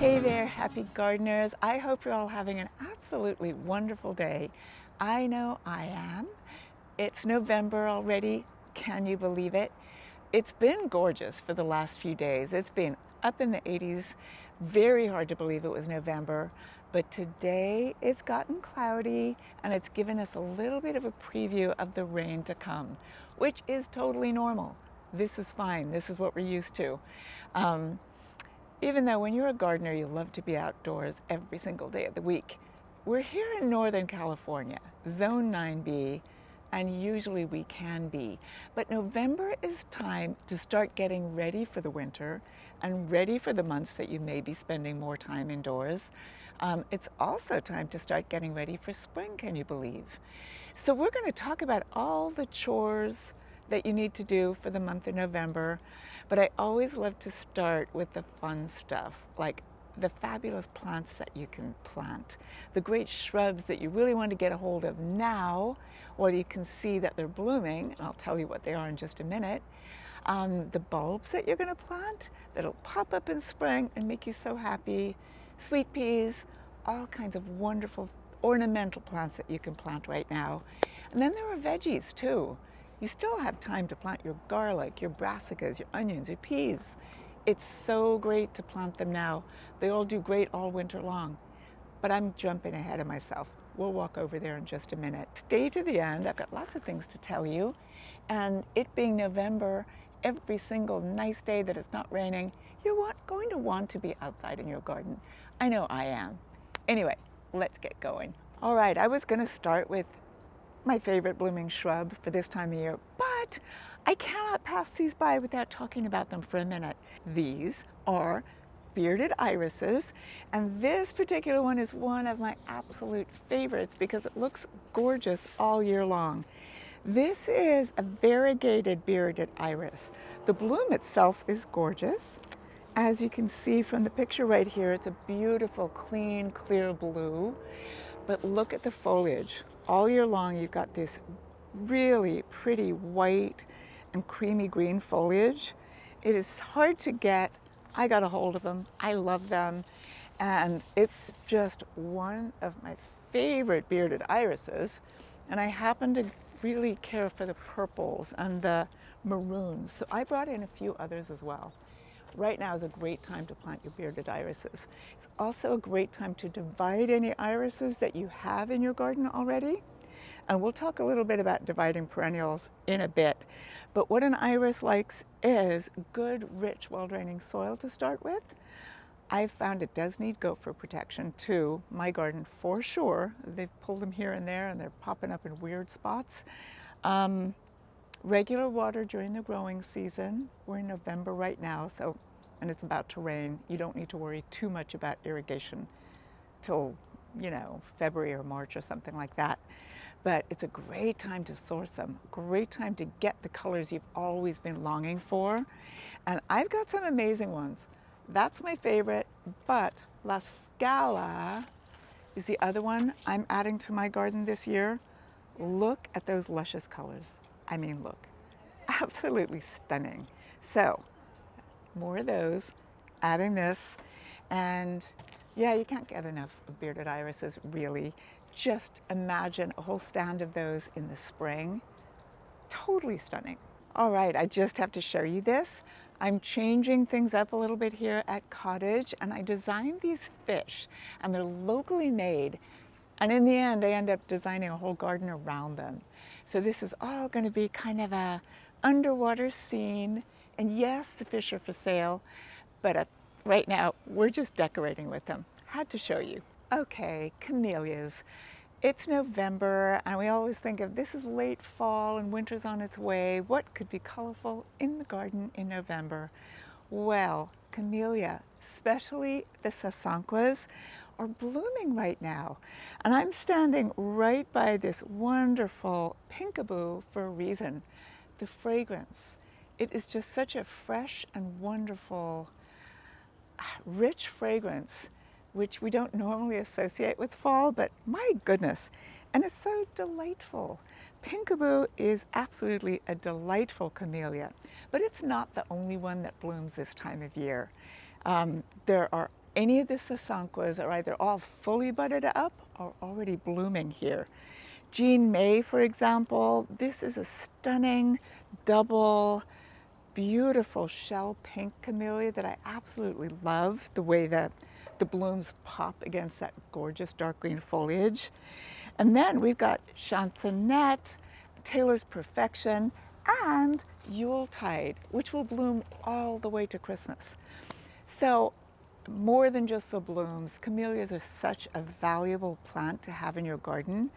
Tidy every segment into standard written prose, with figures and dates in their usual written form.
Hey there, happy gardeners. I hope you're all having an absolutely wonderful day. I know I am. It's November already. Can you believe it? It's been gorgeous for the last few days. It's been up in the 80s. Very hard to believe it was November. But today it's gotten cloudy and it's given us a little bit of a preview of the rain to come, which is totally normal. This is fine. This is what we're used to. Um, Even though when you're a gardener, you love to be outdoors every single day of the week. We're here in Northern California, Zone 9B, and usually we can be. But November is time to start getting ready for the winter and ready for the months that you may be spending more time indoors. It's also time to start getting ready for spring, can you believe? So we're going to talk about all the chores that you need to do for the month of November, but I always love to start with the fun stuff, like the fabulous plants that you can plant, the great shrubs that you really want to get a hold of now while you can see that they're blooming, and I'll tell you what they are in just a minute. The bulbs that you're going to plant that'll pop up in spring and make you so happy, sweet peas, all kinds of wonderful ornamental plants that you can plant right now. And then there are veggies too. You still have time to plant your garlic, your brassicas, your onions, your peas. It's so great to plant them now. They all do great all winter long. But I'm jumping ahead of myself. We'll walk over there in just a minute. Stay to the end. I've got lots of things to tell you. And it being November, every single nice day that it's not raining, you're going to want to be outside in your garden. I know I am. Anyway, let's get going. All right, I was going to start with my favorite blooming shrub for this time of year, but I cannot pass these by without talking about them for a minute. These are bearded irises, and this particular one is one of my absolute favorites because it looks gorgeous all year long. This is a variegated bearded iris. The bloom itself is gorgeous. As you can see from the picture right here, it's a beautiful, clean, clear blue. But look at the foliage. All year long, you've got this really pretty white and creamy green foliage. It is hard to get. I got a hold of them. I love them. And it's just one of my favorite bearded irises. And I happen to really care for the purples and the maroons. So I brought in a few others as well. Right now is a great time to plant your bearded irises. It's also a great time to divide any irises that you have in your garden already. And we'll talk a little bit about dividing perennials in a bit. But what an iris likes is good, rich, well-draining soil to start with. I've found it does need gopher protection too. My garden for sure. They've pulled them here and there and they're popping up in weird spots. Regular water during the growing season. We're in November right now, and it's about to rain. You don't need to worry too much about irrigation till, February or March or something like that. But it's a great time to source them, great time to get the colors you've always been longing for. And I've got some amazing ones. That's my favorite, but La Scala is the other one I'm adding to my garden this year. Look at those luscious colors. I mean, look, absolutely stunning. So, more of those, adding this, and yeah, you can't get enough of bearded irises, really. Just imagine a whole stand of those in the spring. Totally stunning. All right, I just have to show you this. I'm changing things up a little bit here at Cottage, and I designed these fish, and they're locally made. And in the end, I end up designing a whole garden around them. So this is all going to be kind of a underwater scene. And yes, the fish are for sale, but right now we're just decorating with them. Had to show you. Okay, camellias. It's November, and we always think of this is late fall and winter's on its way. What could be colorful in the garden in November? Well, camellia, especially the sasanquas, are blooming right now. And I'm standing right by this wonderful pinkaboo for a reason. The fragrance. It is just such a fresh and wonderful, rich fragrance, which we don't normally associate with fall, but my goodness, and it's so delightful. Pinkaboo is absolutely a delightful camellia, but it's not the only one that blooms this time of year. There are Any of the sasanquas are either all fully budded up or already blooming here. Jean May, for example, this is a stunning double, beautiful shell pink camellia that I absolutely love, the way that the blooms pop against that gorgeous dark green foliage. And then we've got chansonnette, Taylor's Perfection, and Yuletide, which will bloom all the way to Christmas. So more than just the blooms, camellias are such a valuable plant to have in your garden.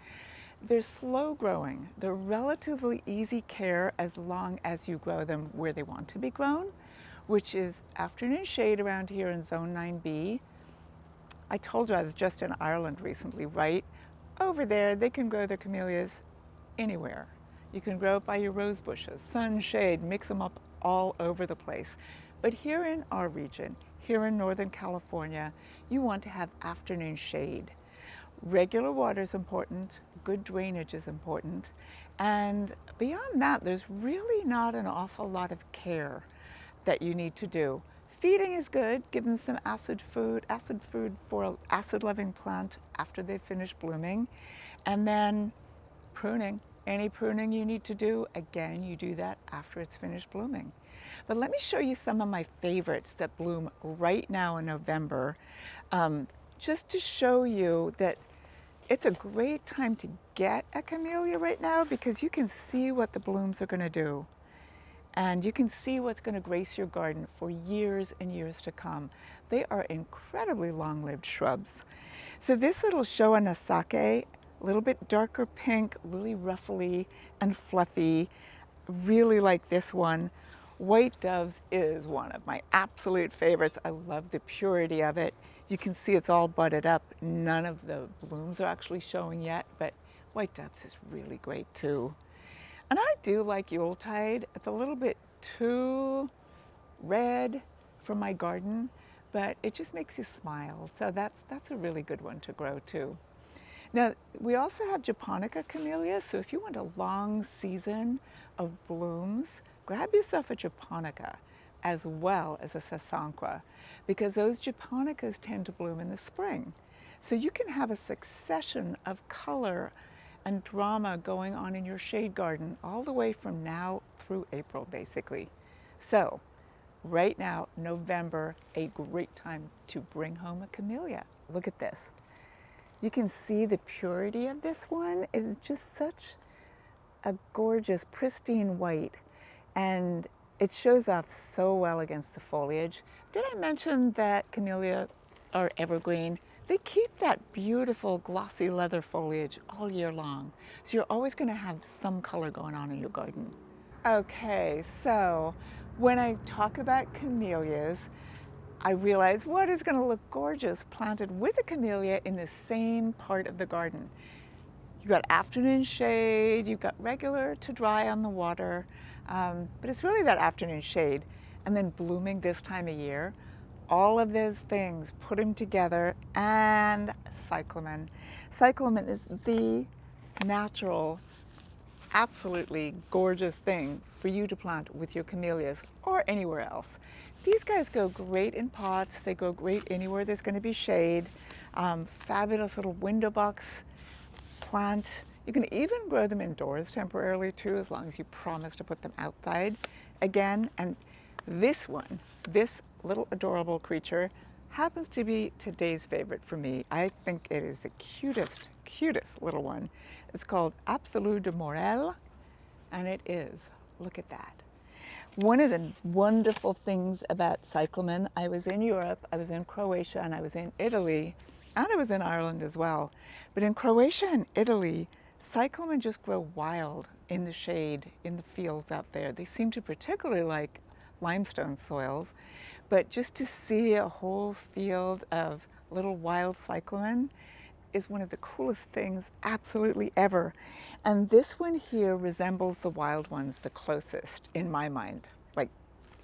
They're slow growing. They're relatively easy care as long as you grow them where they want to be grown, which is afternoon shade around here in Zone 9B. I told you I was just in Ireland recently, right? Over there, they can grow their camellias anywhere. You can grow it by your rose bushes, sun, shade, mix them up all over the place. But here in our region, here in Northern California, you want to have afternoon shade. Regular water is important, good drainage is important, and beyond that, there's really not an awful lot of care that you need to do. Feeding is good, give them some acid food for an acid-loving plant after they finish blooming, and then pruning. Any pruning you need to do, again, you do that after it's finished blooming. But let me show you some of my favorites that bloom right now in November, just to show you that it's a great time to get a camellia right now because you can see what the blooms are going to do. And you can see what's going to grace your garden for years and years to come. They are incredibly long-lived shrubs. So this little Showa Nasake, a little bit darker pink, really ruffly and fluffy, really like this one. White Doves is one of my absolute favorites. I love the purity of it. You can see it's all budded up. None of the blooms are actually showing yet, but White Doves is really great too. And I do like Yuletide. It's a little bit too red for my garden, but it just makes you smile. So that's a really good one to grow too. Now, we also have Japonica camellias, so if you want a long season of blooms, grab yourself a Japonica as well as a sasanqua, because those Japonicas tend to bloom in the spring. So you can have a succession of color and drama going on in your shade garden all the way from now through April, basically. So right now, November, a great time to bring home a camellia. Look at this. You can see the purity of this one. It is just such a gorgeous, pristine white, and it shows off so well against the foliage. Did I mention that camellia are evergreen? They keep that beautiful glossy leather foliage all year long. So you're always going to have some color going on in your garden. Okay, so when I talk about camellias, I realize what is going to look gorgeous planted with a camellia in the same part of the garden. You've got afternoon shade, you've got regular to dry on the water, but it's really that afternoon shade. And then blooming this time of year, all of those things, put them together, and cyclamen. Cyclamen is the natural, absolutely gorgeous thing for you to plant with your camellias or anywhere else. These guys go great in pots. They go great anywhere there's going to be shade. Fabulous little window box plant. You can even grow them indoors temporarily too, as long as you promise to put them outside again. And this one, this little adorable creature, happens to be today's favorite for me. I think it is the cutest, cutest little one. It's called Absolu de Morel, and it is. Look at that. One of the wonderful things about cyclamen, I was in Europe, I was in Croatia, and I was in Italy, and I was in Ireland as well. But in Croatia and Italy, cyclamen just grow wild in the shade, in the fields out there. They seem to particularly like limestone soils. But just to see a whole field of little wild cyclamen is one of the coolest things absolutely ever. And this one here resembles the wild ones the closest in my mind, like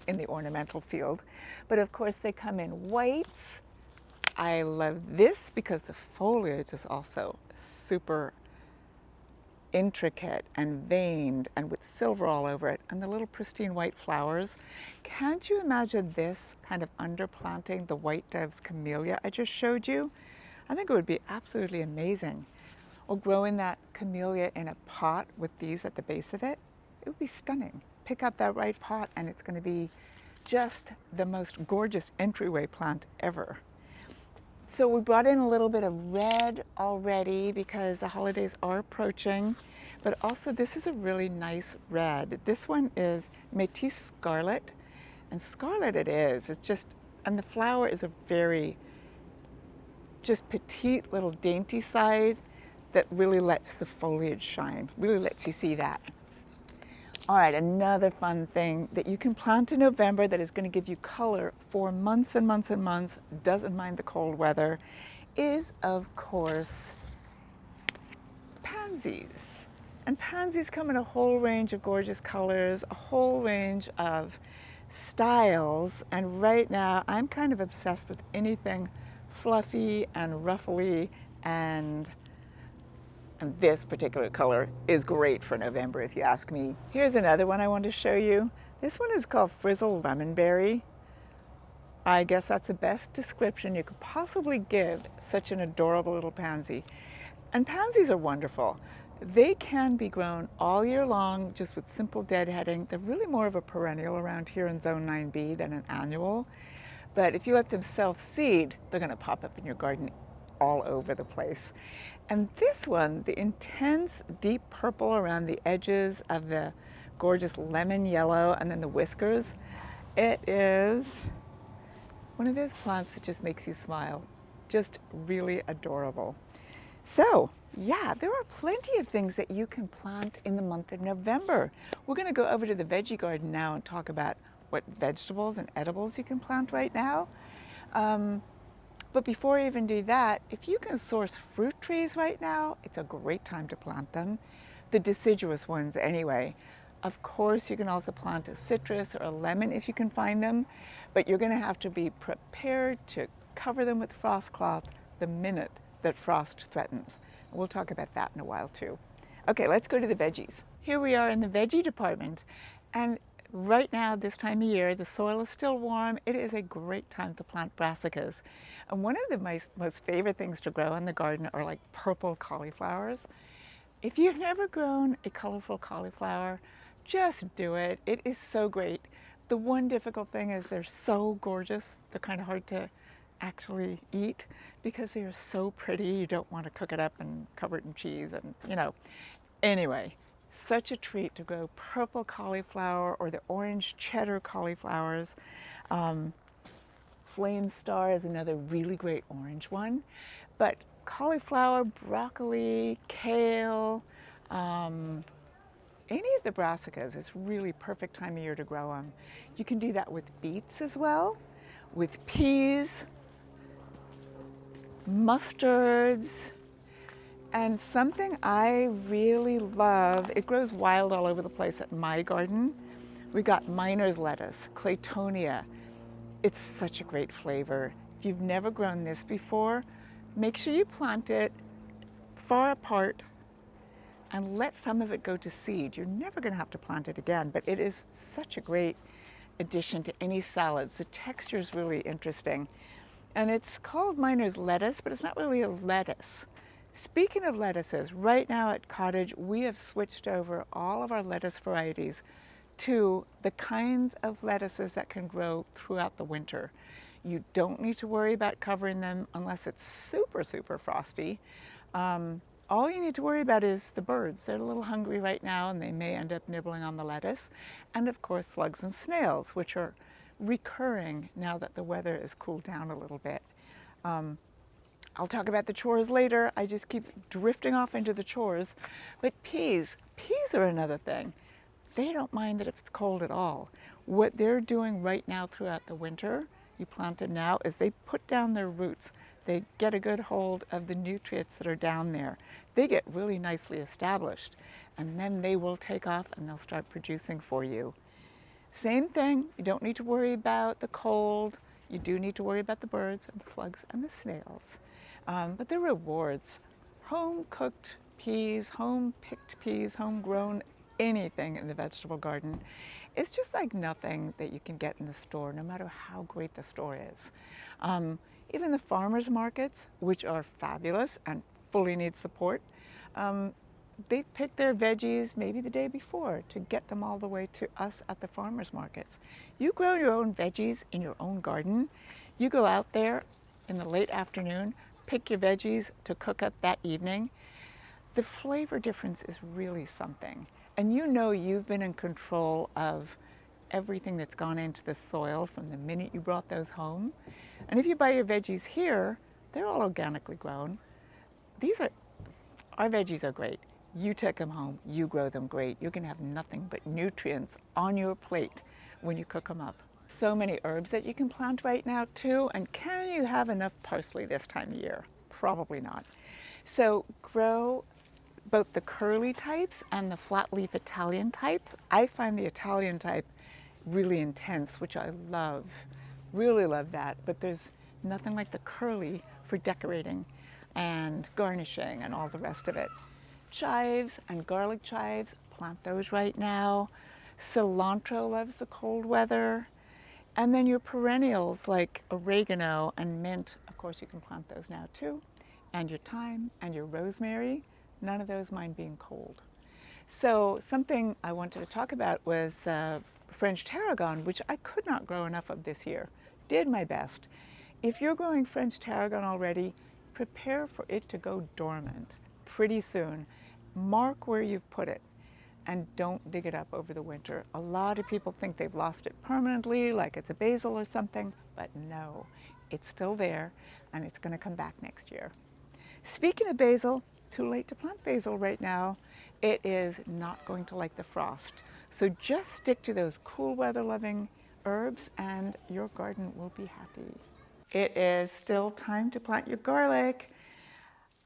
in the ornamental field. But of course they come in whites. I love this because the foliage is also super intricate and veined and with silver all over it, and the little pristine white flowers. Can't you imagine this kind of underplanting the white dove's camellia I just showed you? I think it would be absolutely amazing. Or growing that camellia in a pot with these at the base of it, it would be stunning. Pick up that right pot and it's going to be just the most gorgeous entryway plant ever. So we brought in a little bit of red already because the holidays are approaching, but also this is a really nice red. This one is Métis Scarlet, and scarlet it is. It's just, and the flower is a very just petite little dainty side that really lets the foliage shine, really lets you see that. All right, another fun thing that you can plant in November that is going to give you color for months and months and months, doesn't mind the cold weather, is of course pansies. And pansies come in a whole range of gorgeous colors, a whole range of styles, and right now I'm kind of obsessed with anything fluffy and ruffly, and this particular color is great for November if you ask me. Here's another one I want to show you. This one is called Frizzle Lemonberry. I guess that's the best description you could possibly give such an adorable little pansy. And pansies are wonderful. They can be grown all year long just with simple deadheading. They're really more of a perennial around here in Zone 9B than an annual. But if you let them self-seed, they're going to pop up in your garden all over the place. And this one, the intense deep purple around the edges of the gorgeous lemon yellow and then the whiskers, it is one of those plants that just makes you smile. Just really adorable. So yeah, there are plenty of things that you can plant in the month of November. We're going to go over to the veggie garden now and talk about what vegetables and edibles you can plant right now. But before I even do that, if you can source fruit trees right now, it's a great time to plant them. The deciduous ones anyway. Of course, you can also plant a citrus or a lemon if you can find them, but you're going to have to be prepared to cover them with frost cloth the minute that frost threatens. We'll talk about that in a while too. Okay, let's go to the veggies. Here we are in the veggie department, and right now, this time of year, the soil is still warm. It is a great time to plant brassicas. And one of the most favorite things to grow in the garden are like purple cauliflowers. If you've never grown a colorful cauliflower, just do it. It is so great. The one difficult thing is they're so gorgeous. They're kind of hard to actually eat because they are so pretty. You don't want to cook it up and cover it in cheese and, you know. Anyway, such a treat to grow purple cauliflower or the orange cheddar cauliflowers. Flame Star is another really great orange one. But cauliflower, broccoli, kale, any of the brassicas, it's really perfect time of year to grow them. You can do that with beets as well, with peas, mustards, and something I really love, it grows wild all over the place at my garden. We got miner's lettuce, Claytonia. It's such a great flavor. If you've never grown this before, make sure you plant it far apart and let some of it go to seed. You're never going to have to plant it again, but it is such a great addition to any salads. The texture is really interesting. And it's called miner's lettuce, but it's not really a lettuce. Speaking of lettuces, right now at Cottage, we have switched over all of our lettuce varieties to the kinds of lettuces that can grow throughout the winter. You don't need to worry about covering them unless it's super, super frosty. All you need to worry about is the birds. They're a little hungry right now and they may end up nibbling on the lettuce. And of course, slugs and snails, which are recurring now that the weather has cooled down a little bit. I'll talk about the chores later. I just keep drifting off into the chores. But peas are another thing. They don't mind it if it's cold at all. What they're doing right now throughout the winter, you plant them now, is they put down their roots. They get a good hold of the nutrients that are down there. They get really nicely established, and then they will take off and they'll start producing for you. Same thing, you don't need to worry about the cold. You do need to worry about the birds and the slugs and the snails. But the rewards, home-cooked peas, home-picked peas, homegrown, anything in the vegetable garden. It's just like nothing that you can get in the store, no matter how great the store is. Even the farmers markets, which are fabulous and fully need support, they pick their veggies maybe the day before to get them all the way to us at the farmers markets. You grow your own veggies in your own garden. You go out there in the late afternoon, pick your veggies to cook up that evening. The flavor difference is really something. And you know you've been in control of everything that's gone into the soil from the minute you brought those home. And if you buy your veggies here, they're all organically grown. Our veggies are great. You take them home, you grow them great. You're gonna have nothing but nutrients on your plate when you cook them up. So many herbs that you can plant right now too, and can you have enough parsley this time of year? Probably not. So grow both the curly types and the flat leaf Italian types. I find the Italian type really intense, which I love, really love that, but there's nothing like the curly for decorating and garnishing and all the rest of it. Chives and garlic chives, plant those right now. Cilantro loves the cold weather. And then your perennials like oregano and mint, of course you can plant those now too. And your thyme and your rosemary, none of those mind being cold. So something I wanted to talk about was French tarragon, which I could not grow enough of this year. Did my best. If you're growing French tarragon already, prepare for it to go dormant pretty soon. Mark where you've put it and don't dig it up over the winter. A lot of people think they've lost it permanently, like it's a basil or something, but no, it's still there and it's going to come back next year. Speaking of basil, too late to plant basil right now. It is not going to like the frost. So just stick to those cool weather loving herbs and your garden will be happy. It is still time to plant your garlic.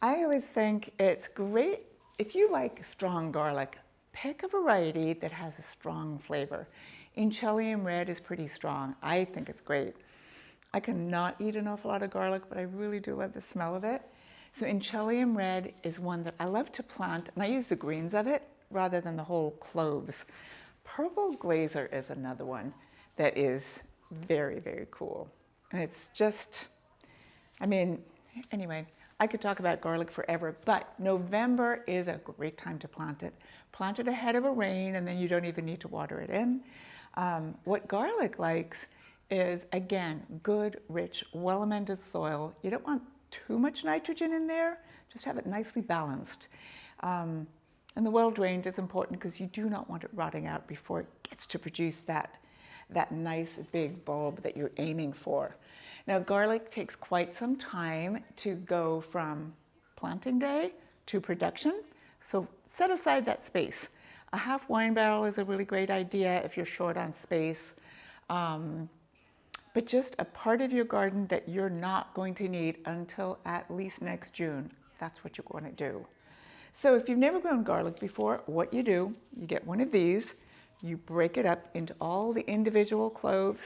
I always think it's great if you like strong garlic, pick a variety that has a strong flavor. Inchelium red is pretty strong. I think it's great. I cannot eat an awful lot of garlic, but I really do love the smell of it. So Inchelium red is one that I love to plant, and I use the greens of it rather than the whole cloves. Purple glazer is another one that is very, very cool. And it's just, anyway, I could talk about garlic forever, but November is a great time to plant it. Plant it ahead of a rain, and then you don't even need to water it in. What garlic likes is, again, good, rich, well-amended soil. You don't want too much nitrogen in there, just have it nicely balanced. And the well-drained is important because you do not want it rotting out before it gets to produce that nice big bulb that you're aiming for. Now, garlic takes quite some time to go from planting day to production, so set aside that space. A half wine barrel is a really great idea if you're short on space, but just a part of your garden that you're not going to need until at least next June. That's what you're going to do. So if you've never grown garlic before, what you do, you get one of these, you break it up into all the individual cloves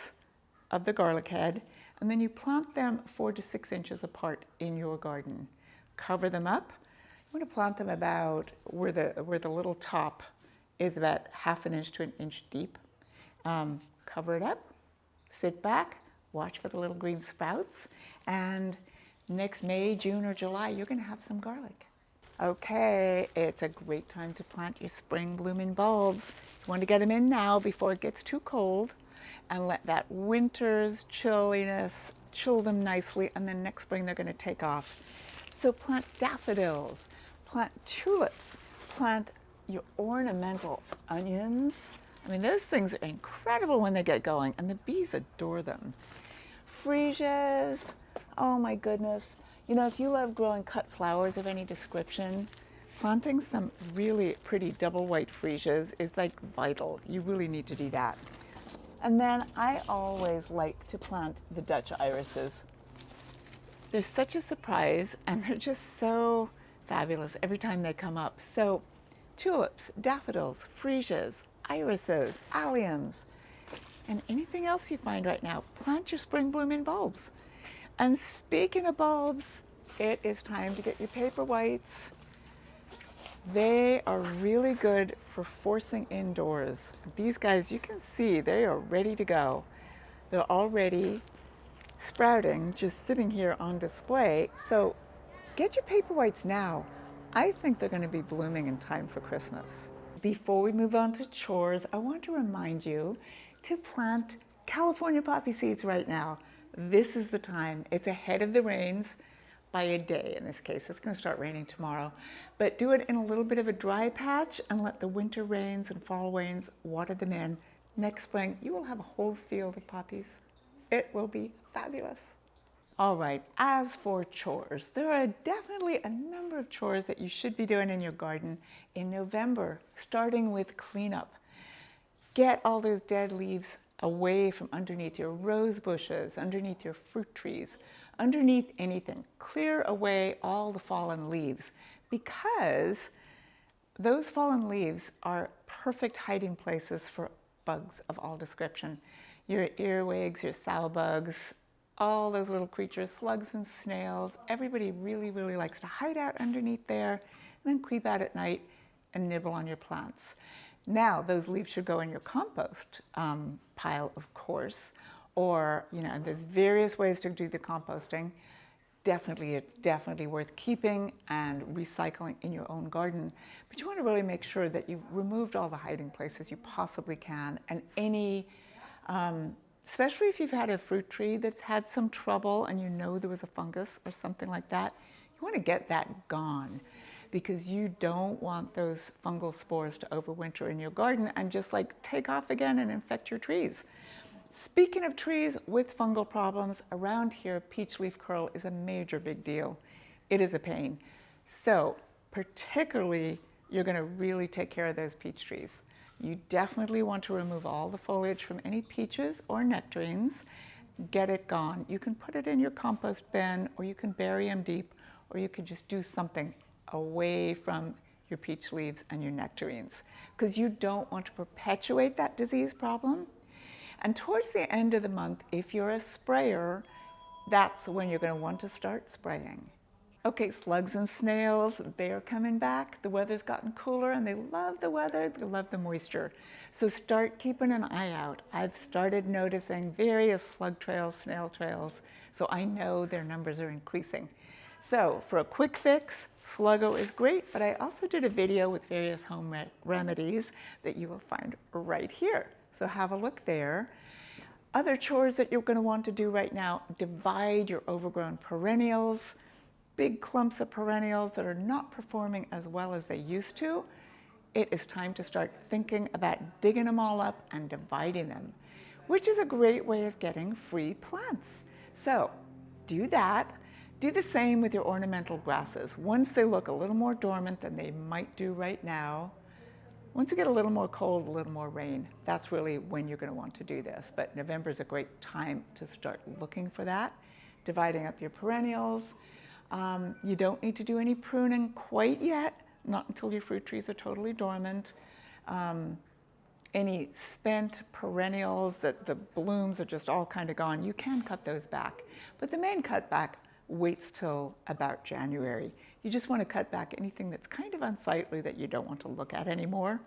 of the garlic head, and then you plant them 4 to 6 inches apart in your garden. Cover them up. You want to plant them about where the little top is about 1/2 inch to 1 inch deep. Cover it up, sit back, watch for the little green sprouts, and next May, June, or July, you're going to have some garlic. Okay, it's a great time to plant your spring blooming bulbs. You want to get them in now before it gets too cold and let that winter's chilliness chill them nicely, and then next spring they're going to take off. So plant daffodils, plant tulips, plant your ornamental onions. Those things are incredible when they get going, and the bees adore them. Freesias, oh my goodness. If you love growing cut flowers of any description, planting some really pretty double white freesias is like vital. You really need to do that. And then I always like to plant the Dutch irises. They're such a surprise, and they're just so fabulous every time they come up. So tulips, daffodils, freesias, irises, alliums, and anything else you find right now, plant your spring blooming bulbs. And speaking of bulbs, it is time to get your paper whites. They are really good for forcing indoors. These guys, you can see they are ready to go. They're already sprouting, just sitting here on display. So get your paperwhites now. I think they're going to be blooming in time for Christmas. Before we move on to chores, I want to remind you to plant California poppy seeds right now. This is the time. It's ahead of the rains by a day in this case. It's going to start raining tomorrow. But do it in a little bit of a dry patch and let the winter rains and fall rains water them in. Next spring, you will have a whole field of poppies. It will be fabulous. All right, as for chores, there are definitely a number of chores that you should be doing in your garden in November, starting with cleanup. Get all those dead leaves away from underneath your rose bushes, underneath your fruit trees, underneath anything. Clear away all the fallen leaves because those fallen leaves are perfect hiding places for bugs of all description. Your earwigs, your sow bugs, all those little creatures, slugs and snails. Everybody really, really likes to hide out underneath there and then creep out at night and nibble on your plants. Now, those leaves should go in your compost pile, of course, or, there's various ways to do the composting. It's definitely worth keeping and recycling in your own garden. But you want to really make sure that you've removed all the hiding places you possibly can, and any especially if you've had a fruit tree that's had some trouble and there was a fungus or something like that, you want to get that gone because you don't want those fungal spores to overwinter in your garden and just take off again and infect your trees. Speaking of trees with fungal problems, around here, peach leaf curl is a major big deal. It is a pain. So particularly, you're going to really take care of those peach trees. You definitely want to remove all the foliage from any peaches or nectarines. Get it gone. You can put it in your compost bin, or you can bury them deep, or you can just do something away from your peach leaves and your nectarines, because you don't want to perpetuate that disease problem. And towards the end of the month, if you're a sprayer, that's when you're going to want to start spraying. Okay, slugs and snails, they are coming back. The weather's gotten cooler and they love the weather, they love the moisture. So start keeping an eye out. I've started noticing various slug trails, snail trails, so I know their numbers are increasing. So for a quick fix, Sluggo is great, but I also did a video with various home remedies that you will find right here. So have a look there. Other chores that you're going to want to do right now, divide your overgrown perennials. Big clumps of perennials that are not performing as well as they used to. It is time to start thinking about digging them all up and dividing them, which is a great way of getting free plants. So do that. Do the same with your ornamental grasses. Once they look a little more dormant than they might do right now, once you get a little more cold, a little more rain, that's really when you're going to want to do this. But November is a great time to start looking for that, dividing up your perennials. You don't need to do any pruning quite yet, not until your fruit trees are totally dormant. Any spent perennials that the blooms are just all kind of gone, you can cut those back. But the main cutback waits till about January. You just want to cut back anything that's kind of unsightly that you don't want to look at anymore.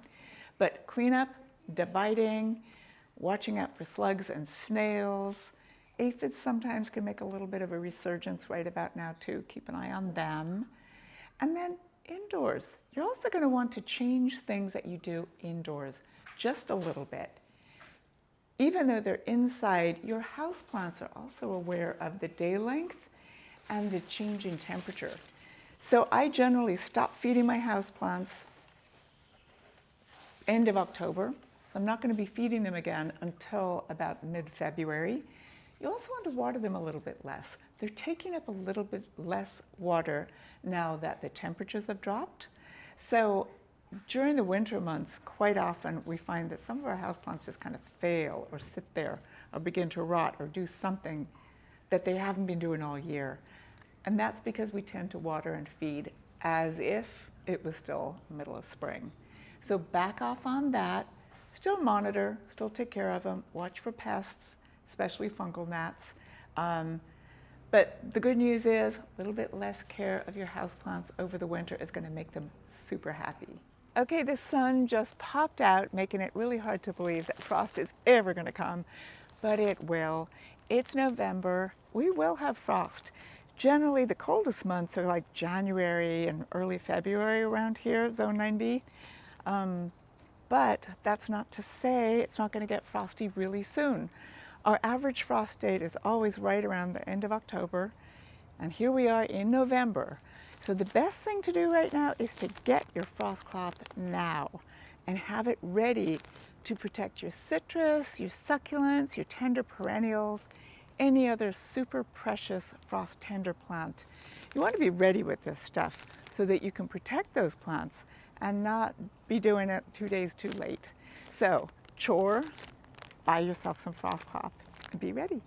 But cleanup, dividing, watching out for slugs and snails. Aphids sometimes can make a little bit of a resurgence right about now too. Keep an eye on them. And then indoors. You're also going to want to change things that you do indoors just a little bit. Even though they're inside, your houseplants are also aware of the day length and the changing temperature. So I generally stop feeding my houseplants end of October. So I'm not going to be feeding them again until about mid-February. You also want to water them a little bit less. They're taking up a little bit less water now that the temperatures have dropped. So during the winter months, quite often we find that some of our houseplants just kind of fail or sit there or begin to rot or do something that they haven't been doing all year. And that's because we tend to water and feed as if it was still middle of spring. So back off on that. Still monitor, still take care of them, watch for pests, especially fungal gnats. But the good news is a little bit less care of your houseplants over the winter is going to make them super happy. Okay, the sun just popped out, making it really hard to believe that frost is ever going to come, but it will. It's November. We will have frost. Generally, the coldest months are like January and early February around here, Zone 9B. But that's not to say it's not going to get frosty really soon. Our average frost date is always right around the end of October, and here we are in November. So the best thing to do right now is to get your frost cloth now and have it ready to protect your citrus, your succulents, your tender perennials, any other super precious frost tender plant. You want to be ready with this stuff so that you can protect those plants and not be doing it 2 days too late. So chore, buy yourself some frost cloth and be ready.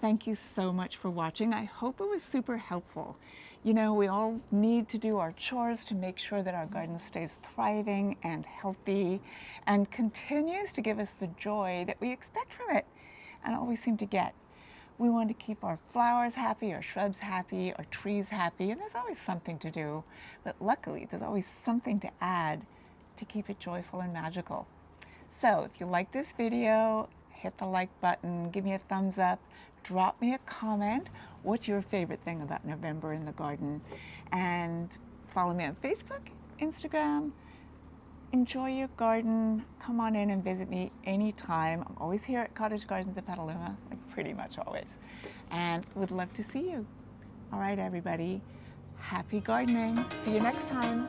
Thank you so much for watching. I hope it was super helpful. You know, we all need to do our chores to make sure that our garden stays thriving and healthy and continues to give us the joy that we expect from it and always seem to get. We want to keep our flowers happy, our shrubs happy, our trees happy, and there's always something to do. But luckily, there's always something to add to keep it joyful and magical. So if you like this video, hit the like button, give me a thumbs up, drop me a comment. What's your favorite thing about November in the garden? And follow me on Facebook, Instagram. Enjoy your garden. Come on in and visit me anytime. I'm always here at Cottage Gardens of Petaluma, like pretty much always. And would love to see you. All right, everybody. Happy gardening. See you next time.